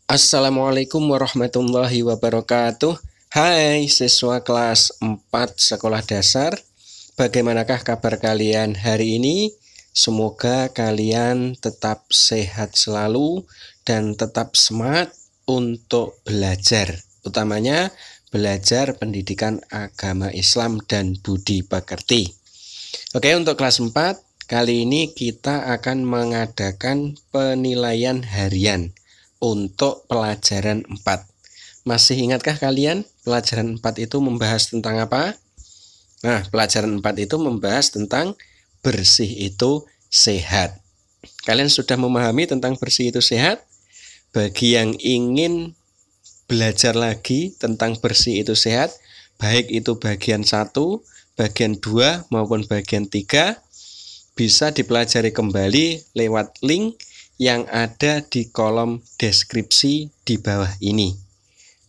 Assalamualaikum warahmatullahi wabarakatuh. Hai siswa kelas 4 sekolah dasar. Bagaimanakah kabar kalian hari ini? Semoga kalian tetap sehat selalu dan tetap semangat untuk belajar. Utamanya belajar pendidikan agama Islam dan budi pekerti. Oke, untuk kelas 4 kali ini kita akan mengadakan penilaian harian untuk pelajaran 4. Masih ingatkah kalian pelajaran 4 itu membahas tentang apa? Nah, pelajaran 4 itu membahas tentang bersih itu sehat. Kalian sudah memahami tentang bersih itu sehat? Bagi yang ingin belajar lagi tentang bersih itu sehat, baik itu bagian 1, bagian 2 maupun bagian 3, bisa dipelajari kembali lewat link yang ada di kolom deskripsi di bawah ini.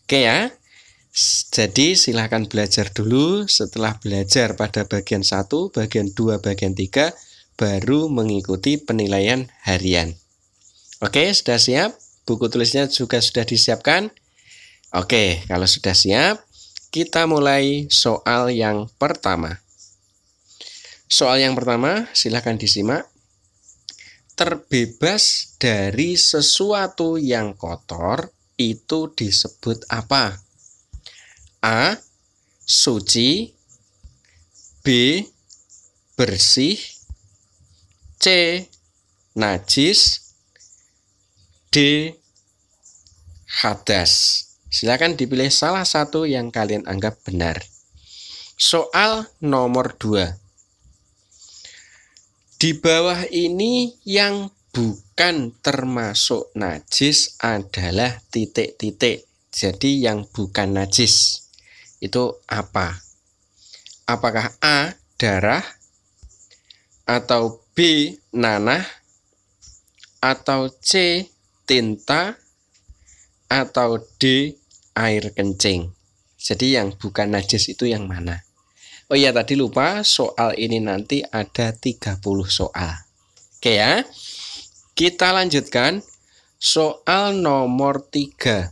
Oke ya. Jadi silahkan belajar dulu. Setelah belajar pada bagian 1, bagian 2, bagian 3, baru mengikuti penilaian harian. Oke, sudah siap? Buku tulisnya juga sudah disiapkan? Oke, kalau sudah siap, kita mulai soal yang pertama. Soal yang pertama, silahkan disimak. Terbebas dari sesuatu yang kotor itu disebut apa? A. Suci. B. Bersih. C. Najis. D. Hadas. Silakan dipilih salah satu yang kalian anggap benar. Soal nomor 2. Di bawah ini yang bukan termasuk najis adalah titik-titik. Jadi yang bukan najis itu apa? Apakah A. darah, atau B. nanah, atau C. tinta, atau D. air kencing? Jadi yang bukan najis itu yang mana? Oh iya, tadi lupa, soal ini nanti ada 30 soal. Oke ya. Kita lanjutkan soal nomor 3.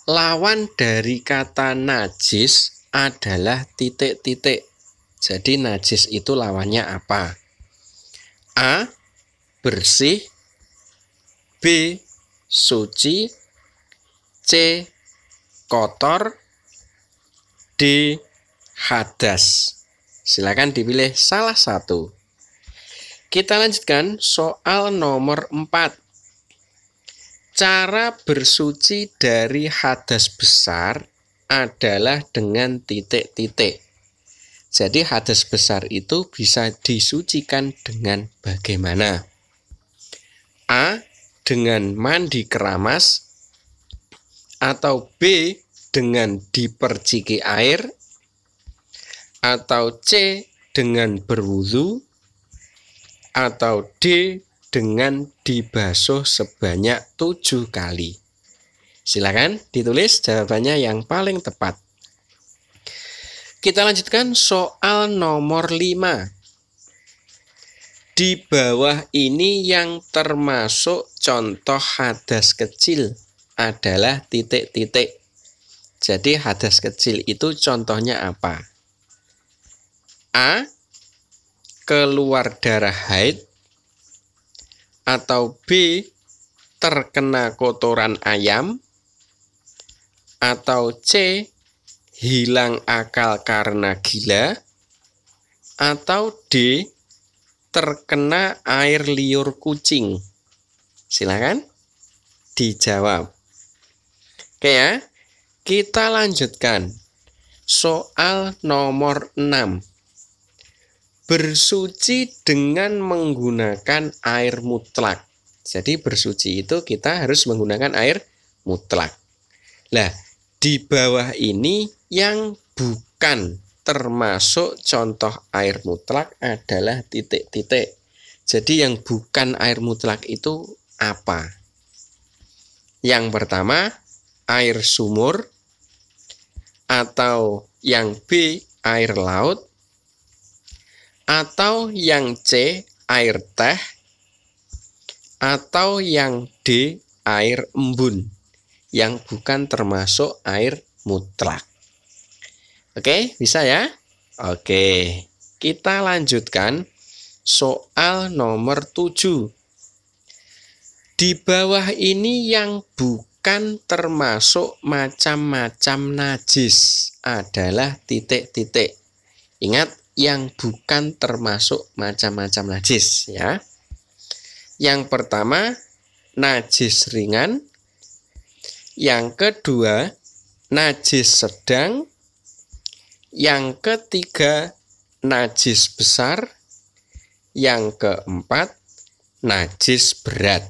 Lawan dari kata najis adalah titik-titik. Jadi najis itu lawannya apa? A. bersih. B. suci. C. kotor. D. hadas. Silakan dipilih salah satu. Kita lanjutkan soal nomor 4. Cara bersuci dari hadas besar adalah dengan titik-titik. Jadi hadas besar itu bisa disucikan dengan bagaimana? A. dengan mandi keramas, atau B. dengan diperciki air, atau C. dengan berwudu, atau D. dengan dibasuh sebanyak 7 kali. Silakan ditulis jawabannya yang paling tepat. Kita lanjutkan soal nomor 5. Di bawah ini yang termasuk contoh hadas kecil adalah titik-titik. Jadi hadas kecil itu contohnya apa? A. keluar darah haid, atau B. terkena kotoran ayam, atau C. hilang akal karena gila, atau D. terkena air liur kucing. Silakan dijawab. Oke ya. Kita lanjutkan soal nomor 6. Bersuci dengan menggunakan air mutlak. Jadi bersuci itu kita harus menggunakan air mutlak. Nah, di bawah ini yang bukan termasuk contoh air mutlak adalah titik-titik. Jadi yang bukan air mutlak itu apa? Yang pertama, air sumur, atau yang B. air laut, atau yang C. air teh, atau yang D. air embun yang bukan termasuk air mutlak. Oke, bisa ya? Oke, kita lanjutkan soal nomor 7. Di bawah ini yang bukan termasuk macam-macam najis adalah titik-titik. Ingat, yang bukan termasuk macam-macam najis ya. Yang pertama, najis ringan. Yang kedua, najis sedang. Yang ketiga, najis besar. Yang keempat, najis berat.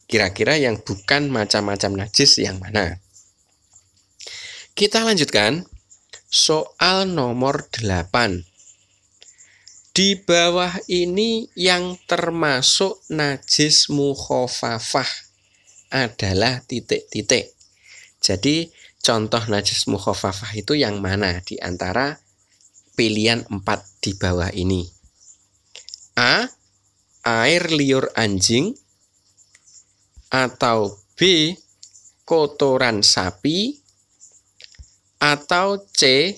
Kira-kira yang bukan macam-macam najis yang mana? Kita lanjutkan soal nomor 8. Di bawah ini yang termasuk najis mukhofafah adalah titik-titik. Jadi contoh najis mukhofafah itu yang mana di antara pilihan 4 di bawah ini? A. Air liur anjing. Atau B. Kotoran sapi. Atau C.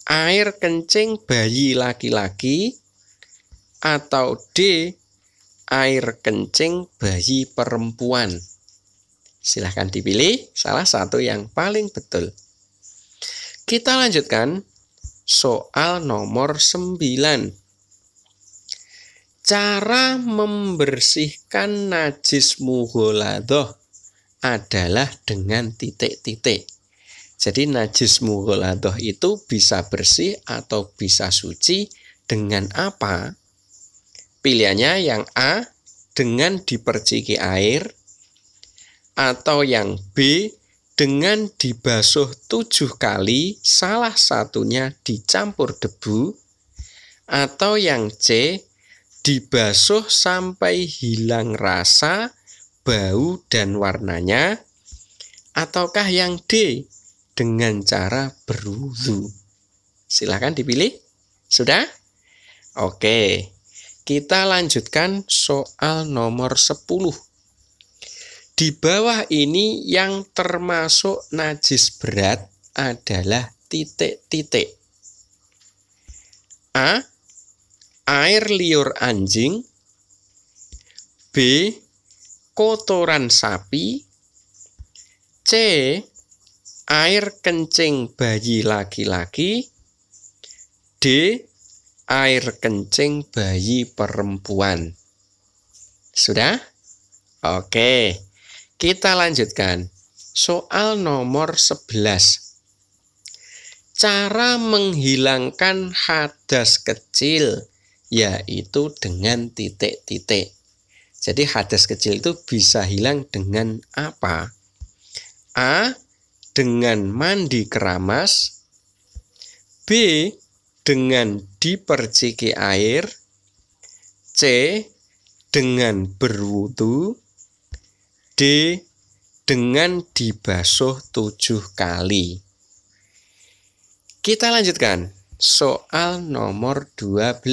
Air kencing bayi laki-laki. Atau D. Air kencing bayi perempuan. Silahkan dipilih salah satu yang paling betul. Kita lanjutkan soal nomor 9. Cara membersihkan najis mughaladah adalah dengan titik-titik. Jadi najis mughaladah itu bisa bersih atau bisa suci dengan apa? Pilihannya yang A, dengan diperciki air. Atau yang B, dengan dibasuh 7 kali, salah satunya dicampur debu. Atau yang C, dibasuh sampai hilang rasa, bau, dan warnanya. Ataukah yang D, dengan cara berwudu? Silahkan dipilih. Sudah? Oke, kita lanjutkan soal nomor 10. Di bawah ini yang termasuk najis berat adalah titik-titik. A. Air liur anjing. B. Kotoran sapi. C. Air kencing bayi laki-laki. D. Air kencing bayi perempuan. Sudah? Oke, kita lanjutkan soal nomor 11. Cara menghilangkan hadas kecil yaitu dengan titik-titik. Jadi hadas kecil itu bisa hilang dengan apa? A. Dengan mandi keramas. B. Dengan diperciki air. C. Dengan berwudu. D. Dengan dibasuh 7 kali. Kita lanjutkan soal nomor 12.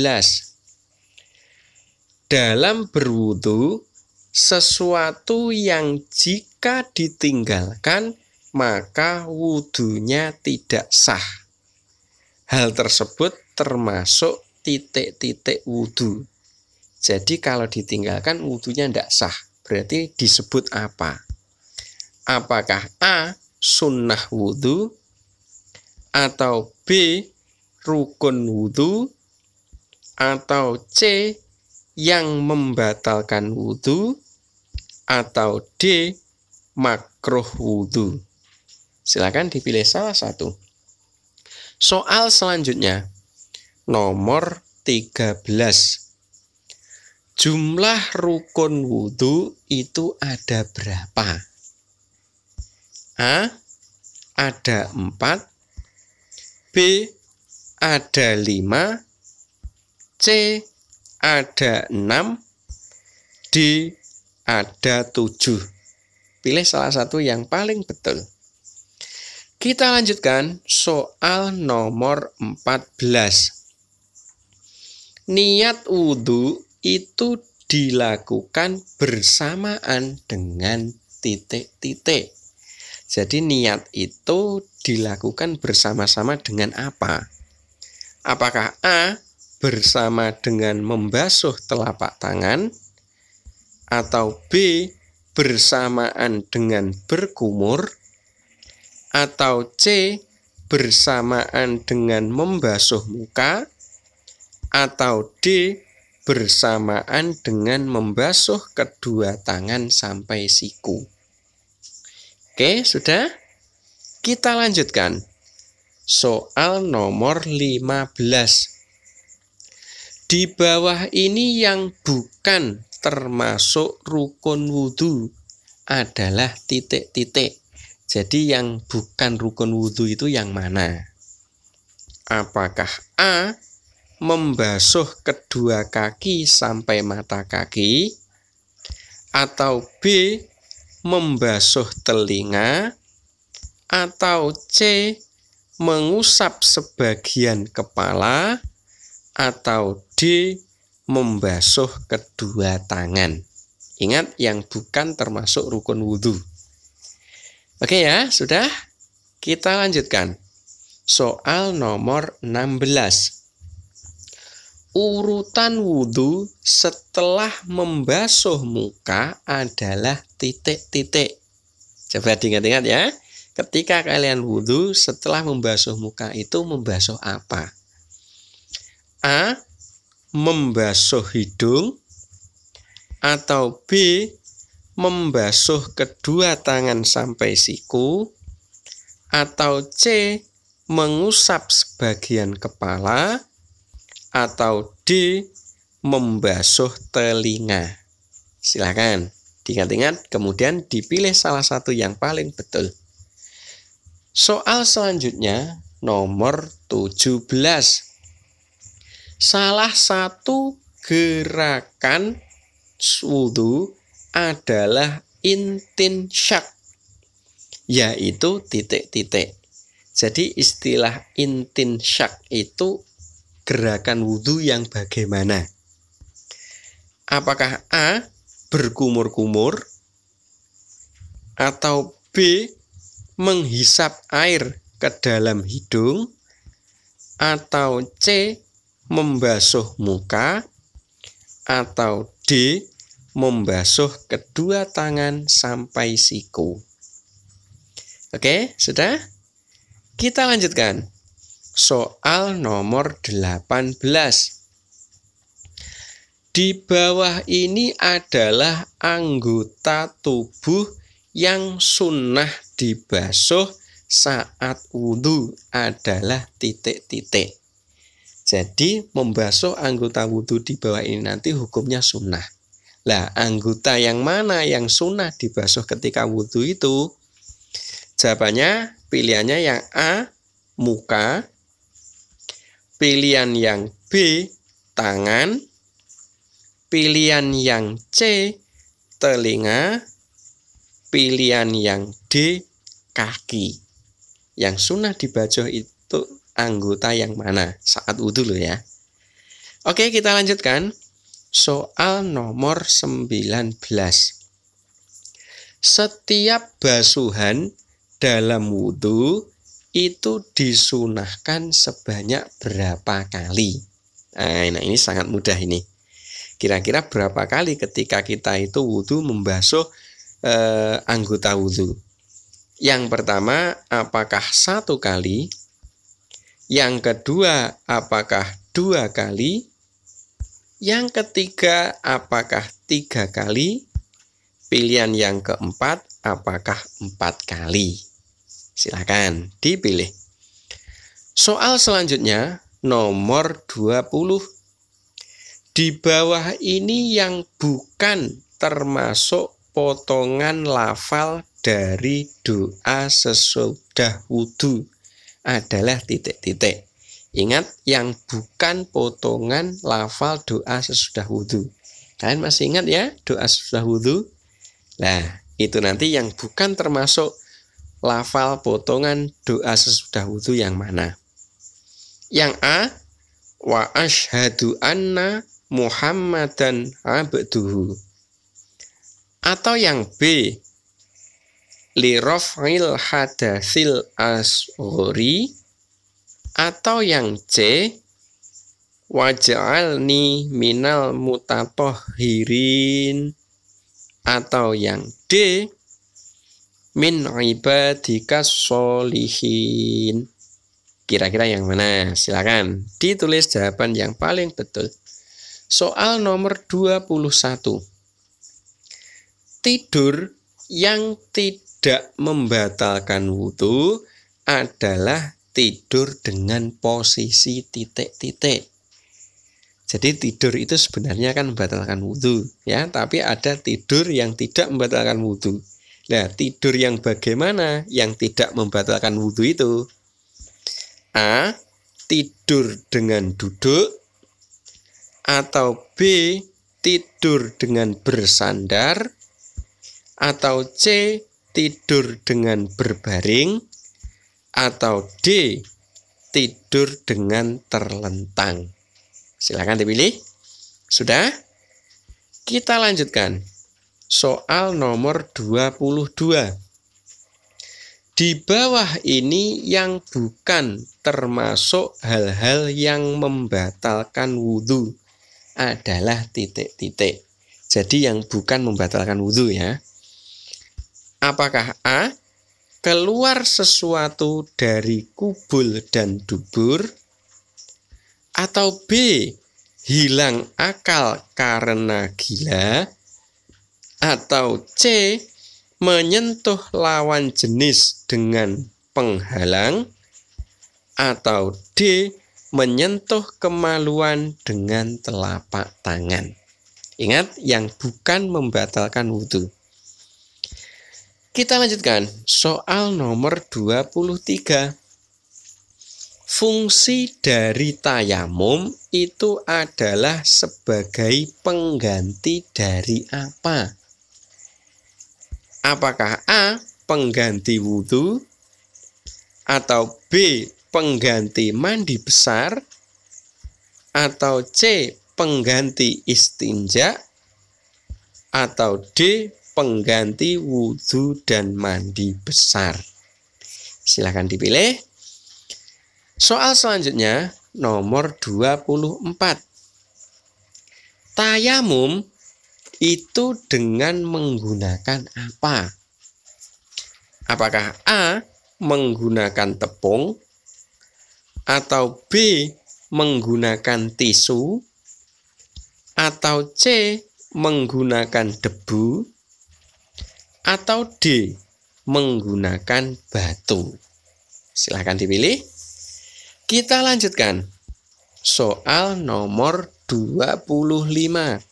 Dalam berwudu, sesuatu yang jika ditinggalkan maka wudunya tidak sah. Hal tersebut termasuk titik-titik wudu. Jadi kalau ditinggalkan wudunya tidak sah. Berarti disebut apa? Apakah A. Sunnah wudu. Atau B. Rukun wudu. Atau C. Yang membatalkan wudu. Atau D. Makruh wudu. Silakan dipilih salah satu. Soal selanjutnya nomor 13. Jumlah rukun wudu itu ada berapa? A. Ada 4. B. Ada 5. C. Ada 6. D. Ada 7. Pilih salah satu yang paling betul. Kita lanjutkan soal nomor 14. Niat wudhu itu dilakukan bersamaan dengan titik-titik. Jadi niat itu dilakukan bersama-sama dengan apa? Apakah A bersama dengan membasuh telapak tangan, atau B bersamaan dengan berkumur, atau C bersamaan dengan membasuh muka, atau D bersamaan dengan membasuh kedua tangan sampai siku. Oke, sudah? Kita lanjutkan. Soal nomor 15. Di bawah ini yang bukan termasuk rukun wudhu adalah titik-titik. Jadi yang bukan rukun wudhu itu yang mana? Apakah A membasuh kedua kaki sampai mata kaki, atau B membasuh telinga, atau C mengusap sebagian kepala, atau D membasuh kedua tangan? Ingat, yang bukan termasuk rukun wudhu. Oke ya, sudah? Kita lanjutkan. Soal nomor 16. Urutan wudhu setelah membasuh muka adalah titik-titik. Coba diingat-ingat ya. Ketika kalian wudhu setelah membasuh muka itu membasuh apa? A. Membasuh hidung, atau B. Membasuh kedua tangan sampai siku, atau C. Mengusap sebagian kepala, atau D. Membasuh telinga. Silakan diingat-ingat, kemudian dipilih salah satu yang paling betul. Soal selanjutnya nomor 17. Salah satu gerakan wudhu adalah intinsyak, yaitu titik-titik. Jadi istilah intinsyak itu gerakan wudhu yang bagaimana? Apakah A. berkumur-kumur, atau B. menghisap air ke dalam hidung, atau C. membasuh muka, atau D. membasuh kedua tangan sampai siku? Oke, sudah? Kita lanjutkan. Soal nomor 18. Di bawah ini adalah anggota tubuh yang sunnah dibasuh saat wudhu adalah titik-titik. Jadi membasuh anggota wudhu di bawah ini nanti hukumnya sunnah. Lah, anggota yang mana yang sunnah dibasuh ketika wudhu itu? Jawabannya, pilihannya yang A, muka, pilihan yang B, tangan, pilihan yang C, telinga, pilihan yang D, kaki. Yang sunnah dibasuh itu anggota yang mana saat wudhu loh ya. Oke, kita lanjutkan. Soal nomor 19. Setiap basuhan dalam wudhu itu disunahkan sebanyak berapa kali? Nah, ini sangat mudah ini. Kira-kira berapa kali ketika kita itu wudhu membasuh anggota wudhu? Yang pertama, apakah 1 kali? Yang kedua, apakah 2 kali? Yang ketiga, apakah 3 kali? Pilihan yang keempat, apakah 4 kali? Silakan dipilih. Soal selanjutnya nomor 20. Di bawah ini yang bukan termasuk potongan lafal dari doa sesudah wudhu adalah titik-titik. Ingat, yang bukan potongan lafal doa sesudah wudhu. Kalian masih ingat ya doa sesudah wudhu? Nah, itu nanti yang bukan termasuk lafal potongan doa sesudah wudhu yang mana? Yang A, wa asyhadu anna Muhammadan abduhu. Atau yang B, li raf'il hadatsil asghari, atau yang C, waj'alni minal mutatahhirin, atau yang D, min ibadikas sholihin. Kira-kira yang mana? Silakan ditulis jawaban yang paling betul. Soal nomor 21. Tidur yang tidak membatalkan wudhu adalah tidur dengan posisi titik-titik. Jadi tidur itu sebenarnya kan membatalkan wudhu, ya, tapi ada tidur yang tidak membatalkan wudhu. Nah, tidur yang bagaimana yang tidak membatalkan wudhu itu? A. Tidur dengan duduk, atau B. Tidur dengan bersandar, atau C. Tidur dengan berbaring, atau D. Tidur dengan terlentang. Silakan dipilih. Sudah? Kita lanjutkan. Soal nomor 22. Di bawah ini yang bukan termasuk hal-hal yang membatalkan wudhu adalah titik-titik. Jadi yang bukan membatalkan wudhu, ya. Apakah A. Keluar sesuatu dari kubul dan dubur, atau B. Hilang akal karena gila, atau C. Menyentuh lawan jenis dengan penghalang, atau D. Menyentuh kemaluan dengan telapak tangan. Ingat, yang bukan membatalkan wudhu. Kita lanjutkan. Soal nomor 23. Fungsi dari tayamum itu adalah sebagai pengganti dari apa? Apakah A. Pengganti wudhu, atau B. Pengganti mandi besar, atau C. Pengganti istinja, atau D. Pengganti wudhu dan mandi besar. Silahkan dipilih. Soal selanjutnya nomor 24. Tayamum itu dengan menggunakan apa? Apakah A. Menggunakan tepung, atau B. Menggunakan tisu, atau C. Menggunakan debu, atau D. Menggunakan batu? Silahkan dipilih. Kita lanjutkan. Soal nomor 25.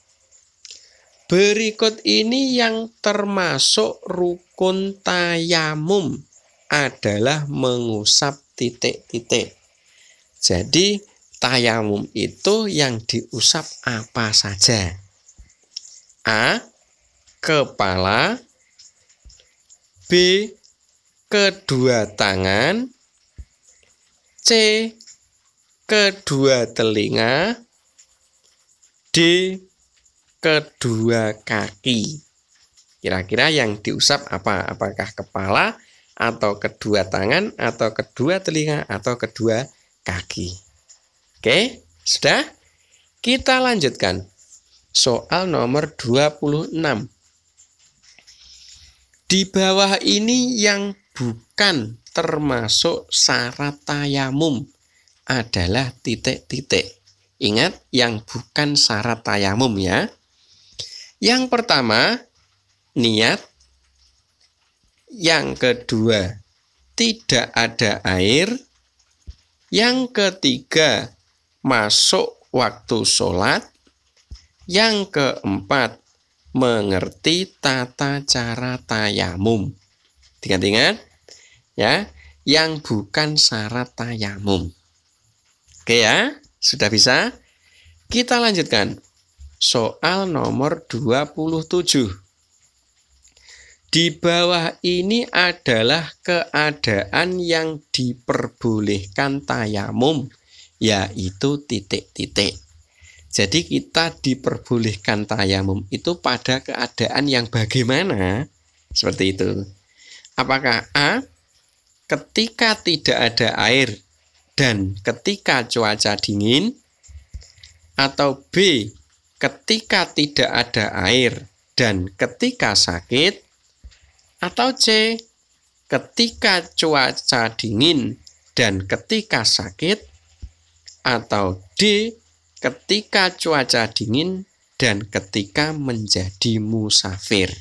Berikut ini yang termasuk rukun tayamum adalah mengusap titik-titik. Jadi tayamum itu yang diusap apa saja? A. Kepala, B. Kedua tangan, C. Kedua telinga, D. Kedua kaki. Kira-kira yang diusap apa? Apakah kepala, atau kedua tangan, atau kedua telinga, atau kedua kaki? Oke, sudah? Kita lanjutkan. Soal nomor 26. Di bawah ini yang bukan termasuk syarat tayamum adalah titik-titik. Ingat, yang bukan syarat tayamum, ya. Yang pertama, niat. Yang kedua, tidak ada air. Yang ketiga, masuk waktu sholat. Yang keempat, mengerti tata cara tayamum. Ingat-ingat, ya, yang bukan syarat tayamum. Oke, ya, sudah bisa? Kita lanjutkan. Soal nomor 27. Di bawah ini adalah keadaan yang diperbolehkan tayamum, yaitu titik-titik. Jadi kita diperbolehkan tayamum itu pada keadaan yang bagaimana? Seperti itu. Apakah A, ketika tidak ada air dan ketika cuaca dingin, atau B, ketika tidak ada air dan ketika sakit, atau C, ketika cuaca dingin dan ketika sakit, atau D, ketika cuaca dingin dan ketika menjadi musafir.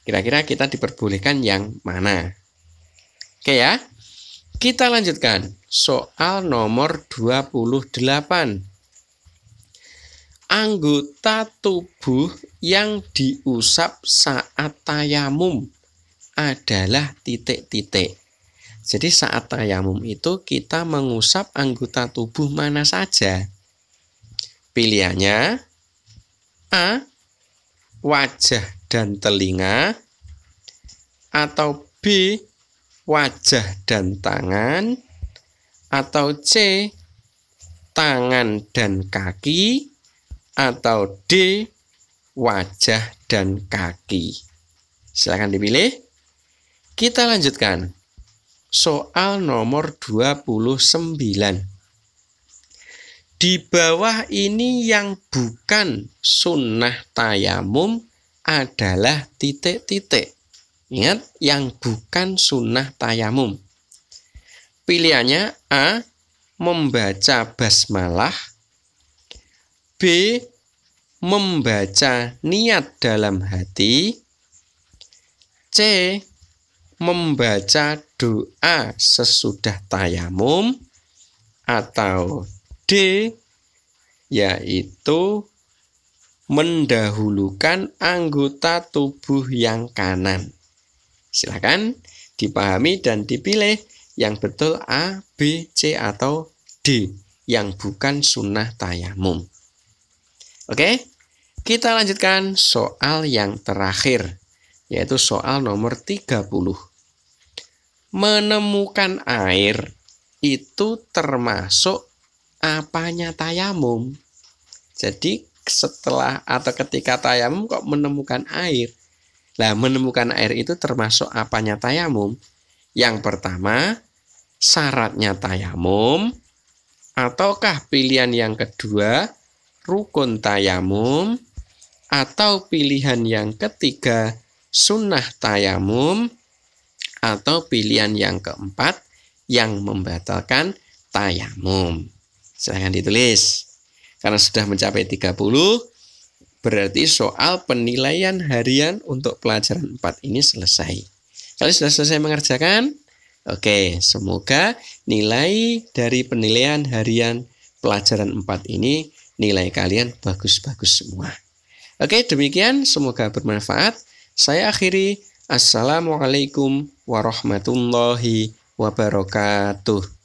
Kira-kira kita diperbolehkan yang mana? Oke ya, kita lanjutkan. Soal nomor 28. Anggota tubuh yang diusap saat tayamum adalah titik-titik. Jadi saat tayamum itu kita mengusap anggota tubuh mana saja? Pilihannya A, wajah dan telinga, atau B, wajah dan tangan, atau C, tangan dan kaki, atau D, wajah dan kaki. Silakan dipilih. Kita lanjutkan. Soal nomor 29. Di bawah ini yang bukan sunnah tayamum adalah titik-titik. Ingat, yang bukan sunnah tayamum. Pilihannya A, membaca basmalah, B, membaca niat dalam hati, C, membaca doa sesudah tayamum, atau D, yaitu mendahulukan anggota tubuh yang kanan. Silakan dipahami dan dipilih yang betul A, B, C, atau D, yang bukan sunnah tayamum. Oke, kita lanjutkan soal yang terakhir, yaitu soal nomor 30. Menemukan air itu termasuk apanya tayamum? Jadi setelah atau ketika tayamum kok menemukan air? Nah, menemukan air itu termasuk apanya tayamum? Yang pertama, syaratnya tayamum, ataukah pilihan yang kedua, rukun tayamum, atau pilihan yang ketiga, sunnah tayamum, atau pilihan yang keempat, yang membatalkan tayamum. Silahkan ditulis. Karena sudah mencapai 30, berarti soal penilaian harian untuk pelajaran 4 ini selesai. Kalian sudah selesai mengerjakan? Oke, semoga nilai dari penilaian harian pelajaran 4 ini nilai kalian bagus-bagus semua. Oke, demikian, semoga bermanfaat. Saya akhiri. Assalamualaikum warahmatullahi wabarakatuh.